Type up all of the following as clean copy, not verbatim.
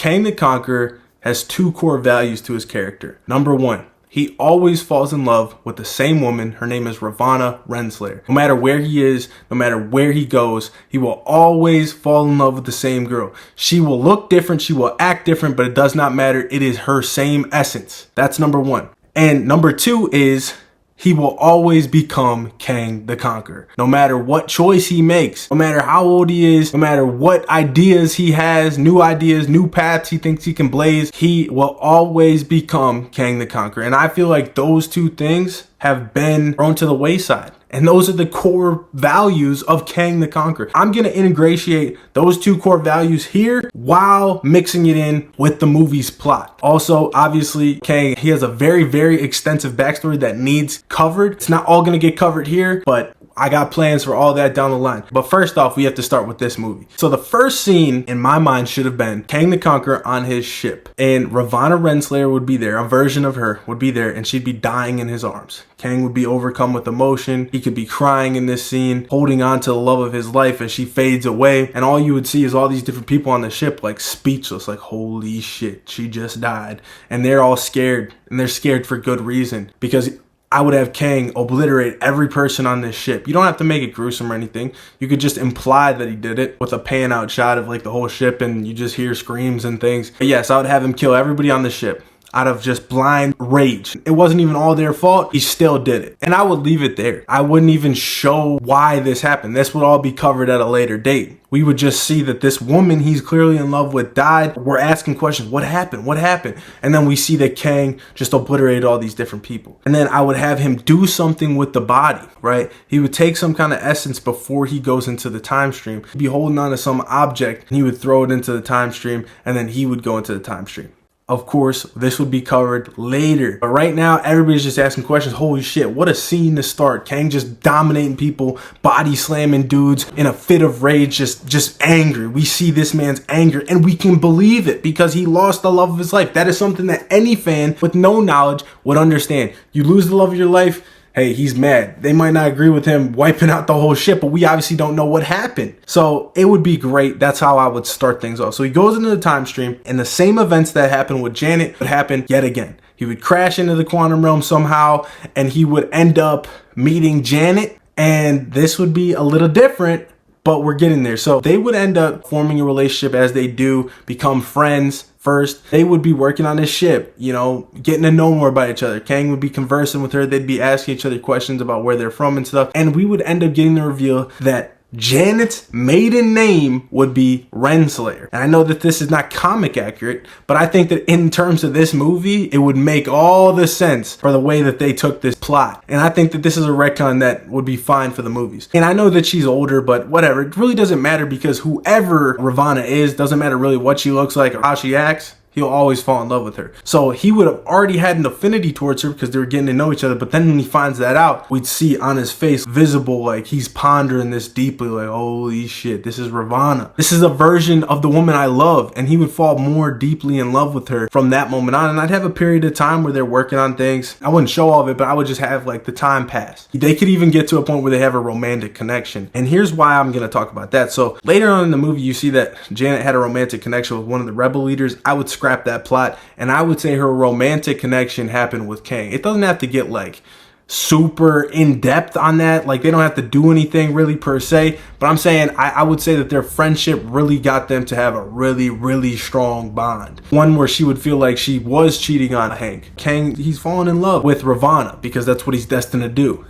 Kang the Conqueror has two core values to his character. Number one, he always falls in love with the same woman. Her name is Ravonna Renslayer. No matter where he is, no matter where he goes, he will always fall in love with the same girl. She will look different, she will act different, but it does not matter. It is her same essence. That's number one. And number two is he will always become Kang the Conqueror. No matter what choice he makes, no matter how old he is, no matter what ideas he has, new paths he thinks he can blaze, he will always become Kang the Conqueror. And I feel like those two things have been thrown to the wayside. And those are the core values of Kang the Conqueror. I'm going to ingratiate those two core values here while mixing it in with the movie's plot. Also, obviously, Kang, he has a very, very extensive backstory that needs covered. It's not all going to get covered here, but I got plans for all that down the line. But first off, we have to start with this movie. So the first scene in my mind should have been Kang the Conqueror on his ship. And Ravonna Renslayer would be there. A version of her would be there, and she'd be dying in his arms. Kang would be overcome with emotion. He could be crying in this scene, holding on to the love of his life as she fades away. And all you would see is all these different people on the ship, like speechless, like, holy shit, she just died. And they're all scared, and they're scared for good reason, because I would have Kang obliterate every person on this ship. You don't have to make it gruesome or anything. You could just imply that he did it with a pan out shot of like the whole ship, and you just hear screams and things. But yes, I would have him kill everybody on the ship out of just blind rage. It wasn't even all their fault. He still did it. And I would leave it there. I wouldn't even show why this happened. This would all be covered at a later date. We would just see that this woman he's clearly in love with died. We're asking questions. What happened? What happened? And then we see that Kang just obliterated all these different people. And then I would have him do something with the body, right? He would take some kind of essence before he goes into the time stream. He'd be holding on to some object, and he would throw it into the time stream, and then he would go into the time stream. Of course, this would be covered later. But right now, everybody's just asking questions. Holy shit, what a scene to start. Kang just dominating people, body slamming dudes in a fit of rage, just angry. We see this man's anger, and we can believe it because he lost the love of his life. That is something that any fan with no knowledge would understand. You lose the love of your life, hey, he's mad. They might not agree with him wiping out the whole ship, but we obviously don't know what happened. So it would be great. That's how I would start things off. So he goes into the time stream, and the same events that happened with Janet would happen yet again. He would crash into the quantum realm somehow, and he would end up meeting Janet, and this would be a little different, but we're getting there. So they would end up forming a relationship as they do, become friends. First, they would be working on this ship, you know, getting to know more about each other. Kang would be conversing with her. They'd be asking each other questions about where they're from and stuff. And we would end up getting the reveal that Janet's maiden name would be Renslayer. And I know that this is not comic accurate, but I think that in terms of this movie, it would make all the sense for the way that they took this plot. And I think that this is a retcon that would be fine for the movies. And I know that she's older, but whatever. It really doesn't matter because whoever Ravonna is, doesn't matter really what she looks like or how she acts. He'll always fall in love with her. So he would have already had an affinity towards her because they were getting to know each other. But then when he finds that out, we'd see on his face visible, like he's pondering this deeply, like, holy shit, this is Ravonna. This is a version of the woman I love. And he would fall more deeply in love with her from that moment on. And I'd have a period of time where they're working on things. I wouldn't show all of it, but I would just have like the time pass. They could even get to a point where they have a romantic connection. And here's why I'm going to talk about that. So later on in the movie, you see that Janet had a romantic connection with one of the rebel leaders. I would scrap that plot, and I would say her romantic connection happened with Kang. It doesn't have to get like super in depth on that. Like they don't have to do anything really per se, but I'm saying I would say that their friendship really got them to have a really, really strong bond. One where she would feel like she was cheating on Hank. Kang, he's fallen in love with Ravonna because that's what he's destined to do.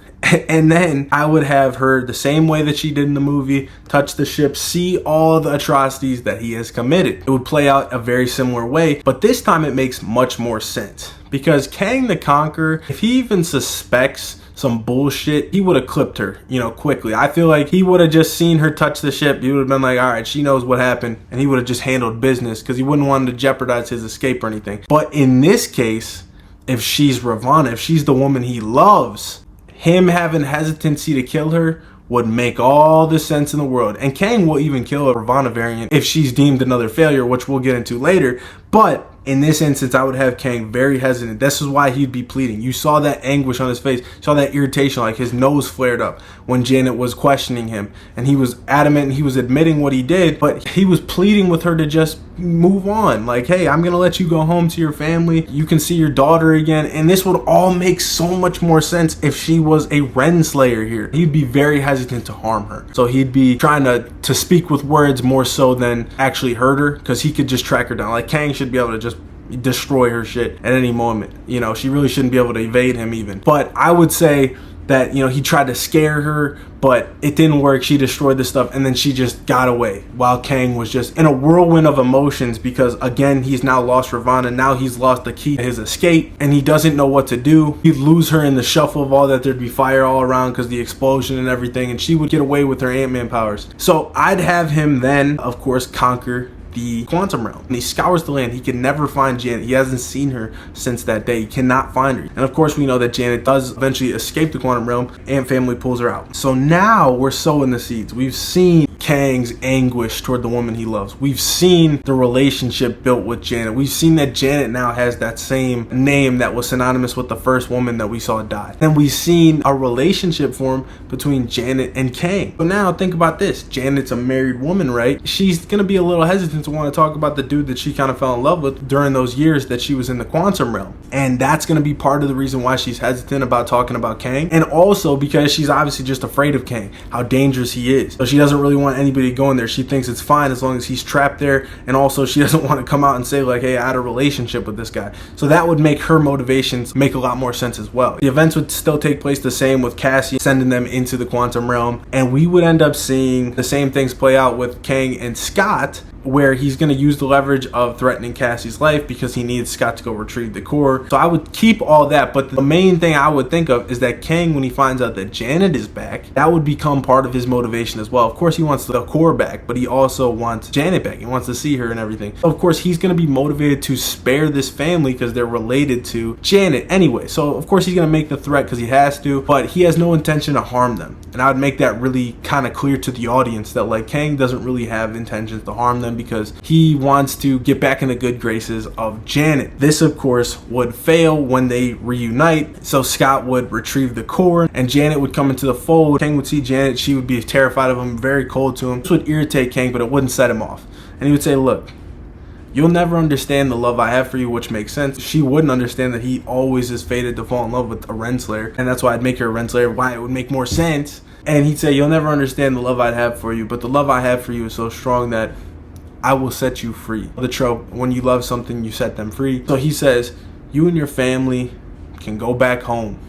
And then I would have her the same way that she did in the movie, touch the ship, see all the atrocities that he has committed. It would play out a very similar way, but this time it makes much more sense. Because Kang the Conqueror, if he even suspects some bullshit, he would have clipped her, you know, quickly. I feel like he would have just seen her touch the ship. He would have been like, all right, she knows what happened. And he would have just handled business because he wouldn't want to jeopardize his escape or anything. But in this case, if she's Ravonna, if she's the woman he loves, him having hesitancy to kill her would make all the sense in the world. And Kang will even kill a Ravonna variant if she's deemed another failure, which we'll get into later. But In this instance, I would have Kang very hesitant. This is why he'd be pleading. You saw that anguish on his face. You saw that irritation, like his nose flared up when Janet was questioning him. And he was adamant and he was admitting what he did, but he was pleading with her to just move on. Like, hey, I'm going to let you go home to your family. You can see your daughter again. And this would all make so much more sense if she was a Renslayer here. He'd be very hesitant to harm her. So he'd be trying to speak with words more so than actually hurt her, because he could just track her down. Like, Kang should be able to just destroy her shit at any moment. You know, she really shouldn't be able to evade him even. But I would say that, you know, he tried to scare her, but it didn't work. She destroyed the stuff, and then she just got away while Kang was just in a whirlwind of emotions, because again, he's now lost Ravonna. Now he's lost the key to his escape, and he doesn't know what to do. He'd lose her in the shuffle of all that. There'd be fire all around because the explosion and everything, and she would get away with her Ant-Man powers. So I'd have him then, of course, conquer the quantum realm, and he scours the land. He can never find Janet. He hasn't seen her since that day. He cannot find her. And of course, we know that Janet does eventually escape the quantum realm. Ant family pulls her out. So now we're sowing the seeds. We've seen Kang's anguish toward the woman he loves. We've seen the relationship built with Janet. We've seen that Janet now has that same name that was synonymous with the first woman that we saw die. And we've seen a relationship form between Janet and Kang. So now think about this. Janet's a married woman, right? She's gonna be a little hesitant to want to talk about the dude that she kind of fell in love with during those years that she was in the quantum realm. And that's going to be part of the reason why she's hesitant about talking about Kang. And also because she's obviously just afraid of Kang, how dangerous he is. So she doesn't really want anybody going there. She thinks it's fine as long as he's trapped there. And also she doesn't want to come out and say like, hey, I had a relationship with this guy. So that would make her motivations make a lot more sense as well. The events would still take place the same, with Cassie sending them into the quantum realm. And we would end up seeing the same things play out with Kang and Scott, where he's going to use the leverage of threatening Cassie's life because he needs Scott to go retrieve the core. So I would keep all that, but the main thing I would think of is that Kang, when he finds out that Janet is back, that would become part of his motivation as well. Of course, he wants the core back, but he also wants Janet back. He wants to see her and everything. So of course, he's going to be motivated to spare this family because they're related to Janet anyway. So of course, he's going to make the threat because he has to, but he has no intention to harm them. And I would make that really kind of clear to the audience that like Kang doesn't really have intentions to harm them, because he wants to get back in the good graces of Janet. This, of course, would fail when they reunite. So Scott would retrieve the core and Janet would come into the fold. Kang would see Janet. She would be terrified of him, very cold to him. This would irritate Kang, but it wouldn't set him off. And he would say, look, you'll never understand the love I have for you, which makes sense. She wouldn't understand that he always is fated to fall in love with a Renslayer. And that's why I'd make her a Renslayer, why it would make more sense. And he'd say, you'll never understand the love I'd have for you, but the love I have for you is so strong that I will set you free. The trope, when you love something, you set them free. So he says, you and your family can go back home.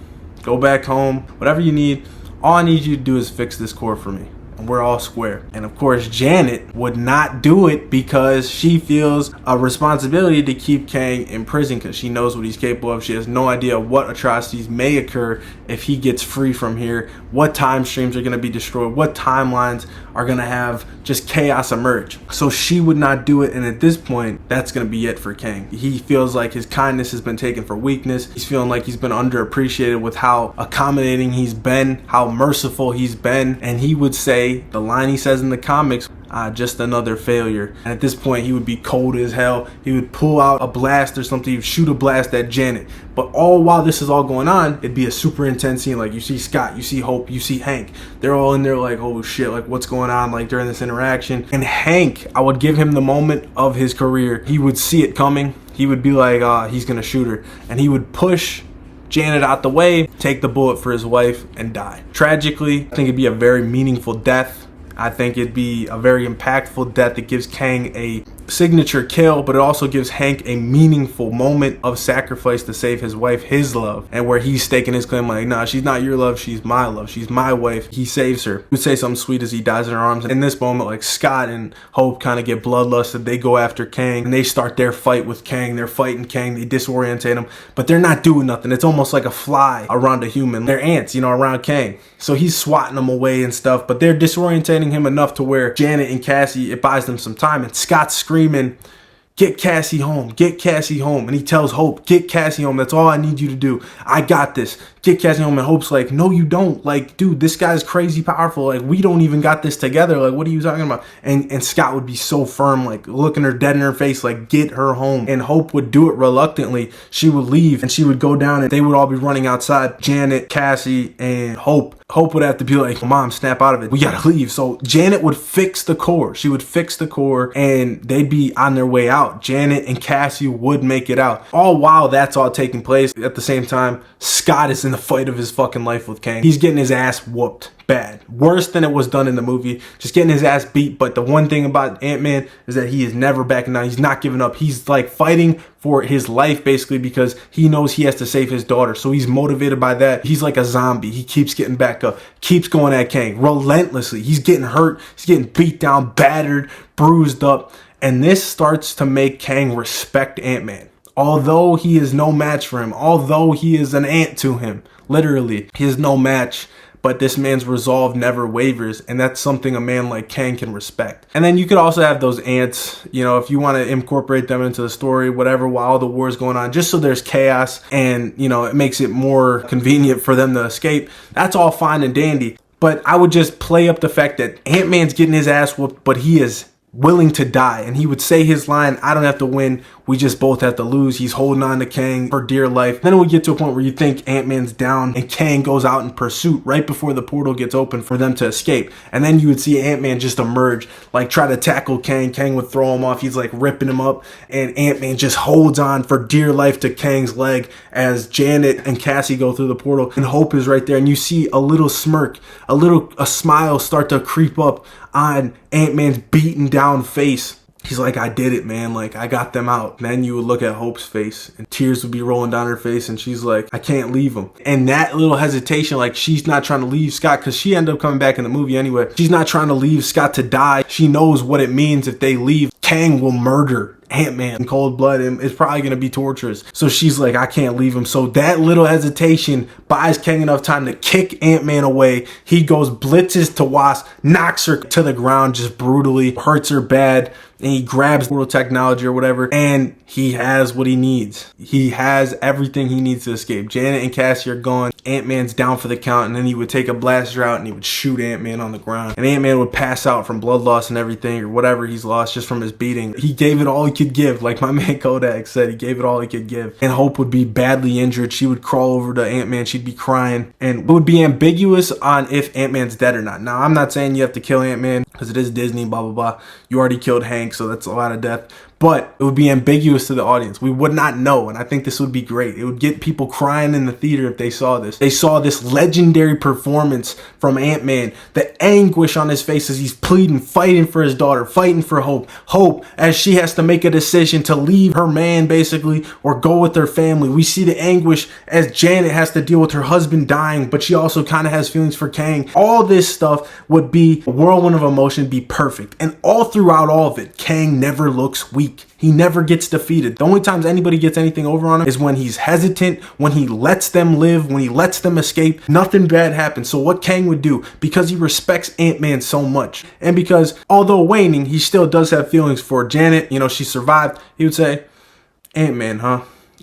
Go back home, whatever you need. All I need you to do is fix this core for me, and we're all square. And of course, Janet would not do it because she feels a responsibility to keep Kang in prison, because she knows what he's capable of. She has no idea what atrocities may occur if he gets free from here, what time streams are going to be destroyed, what timelines are going to have just chaos emerge. So she would not do it, and at this point, that's going to be it for Kang. He feels like his kindness has been taken for weakness. He's feeling like he's been underappreciated with how accommodating he's been, how merciful he's been, and he would say, the line he says in the comics, just another failure. And at this point, he would be cold as hell. He would pull out a blast or something. He would shoot a blast at Janet. But all while this is all going on, it'd be a super intense scene. Like, you see Scott, you see Hope, you see Hank. They're all in there like, oh shit, like what's going on, like during this interaction. And Hank, I would give him the moment of his career. He would see it coming. He would be like, he's gonna shoot her. And he would push Janet out the way, take the bullet for his wife, and die. Tragically, I think it'd be a very meaningful death. I think it'd be a very impactful death that gives Kang a signature kill, but it also gives Hank a meaningful moment of sacrifice to save his wife, his love, and where he's staking his claim like, nah, she's not your love, she's my love, she's my wife. He saves her. He would say something sweet as he dies in her arms. And in this moment, like, Scott and Hope kind of get bloodlusted. They go after Kang and they start their fight with Kang. They're fighting Kang, they disorientate him, but they're not doing nothing. It's almost like a fly around a human. They're ants, around Kang. So he's swatting them away and stuff, but they're disorientating him enough to where Janet and Cassie, it buys them some time, and Scott's screaming, get Cassie home, get Cassie home. And he tells Hope, get Cassie home. That's all I need you to do. I got this. get Cassie home, and Hope's like, no, you don't. Like, dude, this guy's crazy powerful. Like, we don't even got this together. Like, what are you talking about? And Scott would be so firm, like looking her dead in her face, like, get her home. And Hope would do it reluctantly. She would leave and she would go down and they would all be running outside. Janet, Cassie, and Hope. Hope would have to be like, Mom, snap out of it. We gotta leave. So Janet would fix the core. She would fix the core and they'd be on their way out. Janet and Cassie would make it out. All while that's all taking place. At the same time, Scott is in the fight of his fucking life with Kang. He's getting his ass whooped. Bad. Worse than it was done in the movie. Just getting his ass beat. But the one thing about Ant-Man is that he is never backing down. He's not giving up. He's like fighting for his life basically because he knows he has to save his daughter. So he's motivated by that. He's like a zombie. He keeps getting back up. Keeps going at Kang relentlessly. He's getting hurt. He's getting beat down, battered, bruised up. And this starts to make Kang respect Ant-Man. Although he is no match for him. Although he is an ant to him. Literally. He is no match. But this man's resolve never wavers, and that's something a man like Kang can respect. And then you could also have those ants, you know, if you want to incorporate them into the story, whatever, while all the war is going on, just so there's chaos and, you know, it makes it more convenient for them to escape. That's all fine and dandy. But I would just play up the fact that Ant-Man's getting his ass whooped, but he is willing to die. And he would say his line, I don't have to win. We just both have to lose. He's holding on to Kang for dear life. Then it would get to a point where you think Ant-Man's down and Kang goes out in pursuit right before the portal gets open for them to escape. And then you would see Ant-Man just emerge, like try to tackle Kang. Kang would throw him off. He's like ripping him up. And Ant-Man just holds on for dear life to Kang's leg as Janet and Cassie go through the portal. And Hope is right there. And you see a little smirk, a smile start to creep up on Ant-Man's beaten down face. He's like, I did it, man. Like, I got them out. Then you would look at Hope's face and tears would be rolling down her face. And she's like, I can't leave him. And that little hesitation, like she's not trying to leave Scott because she ended up coming back in the movie anyway. She's not trying to leave Scott to die. She knows what it means if they leave. Kang will murder Ant-Man in cold blood and it's probably going to be torturous. So she's like, I can't leave him. So that little hesitation buys Kang enough time to kick Ant-Man away. He goes, blitzes to Wasp, knocks her to the ground just brutally, hurts her bad. And he grabs portal technology or whatever, and he has what he needs. He has everything he needs to escape. Janet and Cassie are gone. Ant-Man's down for the count, and then he would take a blaster out and he would shoot Ant-Man on the ground. And Ant-Man would pass out from blood loss and everything, or whatever he's lost just from his beating. He gave it all he could give. Like my man Kodak said, he gave it all he could give. And Hope would be badly injured. She would crawl over to Ant-Man. She'd be crying. And it would be ambiguous on if Ant-Man's dead or not. Now, I'm not saying you have to kill Ant-Man because it is Disney, blah, blah, blah. You already killed Hank, so that's a lot of death. But it would be ambiguous to the audience. We would not know, and I think this would be great. It would get people crying in the theater if they saw this. They saw this legendary performance from Ant-Man. The anguish on his face as he's pleading, fighting for his daughter, fighting for Hope. Hope, as she has to make a decision to leave her man, basically, or go with her family. We see the anguish as Janet has to deal with her husband dying, but she also kind of has feelings for Kang. All this stuff would be a whirlwind of emotion, be perfect. And all throughout all of it, Kang never looks weak. He never gets defeated. The only times anybody gets anything over on him is when he's hesitant, when he lets them live, when he lets them escape. Nothing bad happens. So what Kang would do, because he respects Ant-Man so much, and because although waning, he still does have feelings for Janet, you know, she survived, he would say, Ant-Man, huh?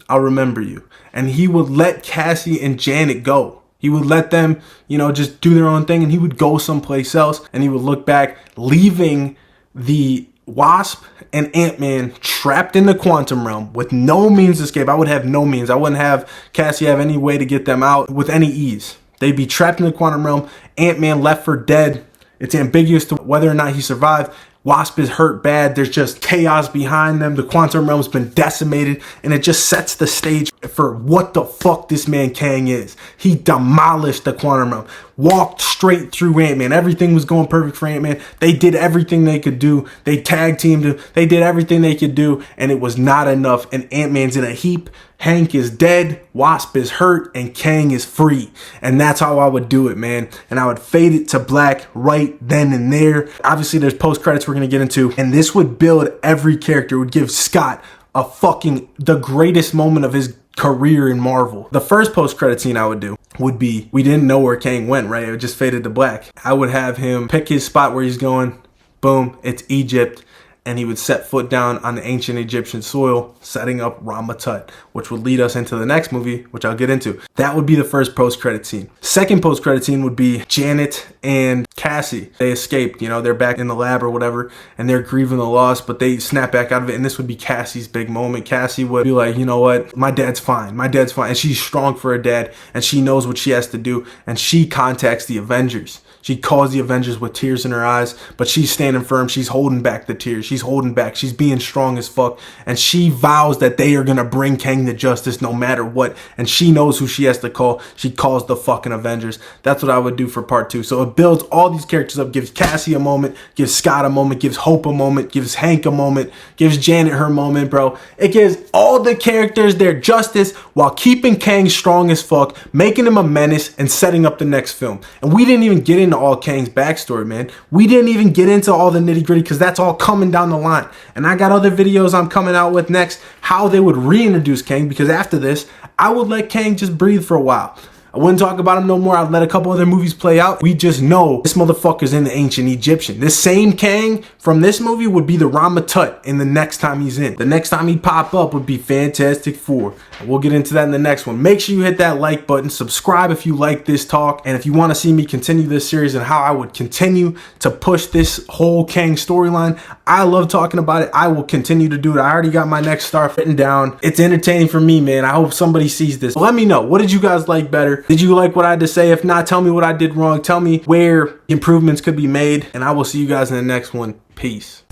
I'll remember you. And he would let Cassie and Janet go. He would let them, you know, just do their own thing, and he would go someplace else, and he would look back, leaving the Wasp and Ant-Man trapped in the quantum realm with no means to escape. I would have no means. I wouldn't have Cassie have any way to get them out with any ease. They'd be trapped in the quantum realm. Ant-Man left for dead. It's ambiguous to whether or not he survived. Wasp is hurt bad. There's just chaos behind them. The quantum realm's been decimated, and it just sets the stage for what the fuck this man Kang is. He demolished the quantum realm, walked straight through Ant-Man. Everything was going perfect for Ant-Man. They did everything they could do. They tag teamed him. They did everything they could do, and it was not enough. And Ant-Man's in a heap. Hank is dead, Wasp is hurt, and Kang is free. And that's how I would do it, man. And I would fade it to black right then and there. Obviously, there's post-credits we're going to get into. And this would build every character. It would give Scott the greatest moment of his career in Marvel. The first post-credit scene I would do would be, we didn't know where Kang went, right? It just faded to black. I would have him pick his spot where he's going. Boom, it's Egypt. and he would set foot down on the ancient Egyptian soil, setting up Rama-Tut, which would lead us into the next movie, which I'll get into. That would be the first post-credit scene. Second post-credit scene would be Janet and Cassie. They escaped, you know, they're back in the lab or whatever, and they're grieving the loss, but they snap back out of it, and this would be Cassie's big moment. Cassie would be like, you know what, my dad's fine, and she's strong for her dad, and she knows what she has to do, and she contacts the Avengers. She calls the Avengers with tears in her eyes, but she's standing firm. She's holding back the tears. She's holding back. She's being strong as fuck. And she vows that they are going to bring Kang to justice no matter what. And she knows who she has to call. She calls the fucking Avengers. That's what I would do for part 2. So it builds all these characters up, gives Cassie a moment, gives Scott a moment, gives Hope a moment, gives Hank a moment, gives Janet her moment, bro. It gives all the characters their justice while keeping Kang strong as fuck, making him a menace, and setting up the next film. And we didn't even get into all Kang's backstory, man. We didn't even get into all the nitty gritty because that's all coming down the line. And I got other videos I'm coming out with next, how they would reintroduce Kang, because after this, I would let Kang just breathe for a while. I wouldn't talk about him no more. I'd let a couple other movies play out. We just know this motherfucker's in the ancient Egyptian. This same Kang from this movie would be the Rama-Tut in the next time he's in. The next time he'd pop up would be Fantastic Four. And we'll get into that in the next one. Make sure you hit that like button. Subscribe if you like this talk. And if you want to see me continue this series and how I would continue to push this whole Kang storyline, I love talking about it. I will continue to do it. I already got my next star written down. It's entertaining for me, man. I hope somebody sees this. Let me know. What did you guys like better? Did you like what I had to say? If not, tell me what I did wrong. Tell me where improvements could be made. And I will see you guys in the next one. Peace.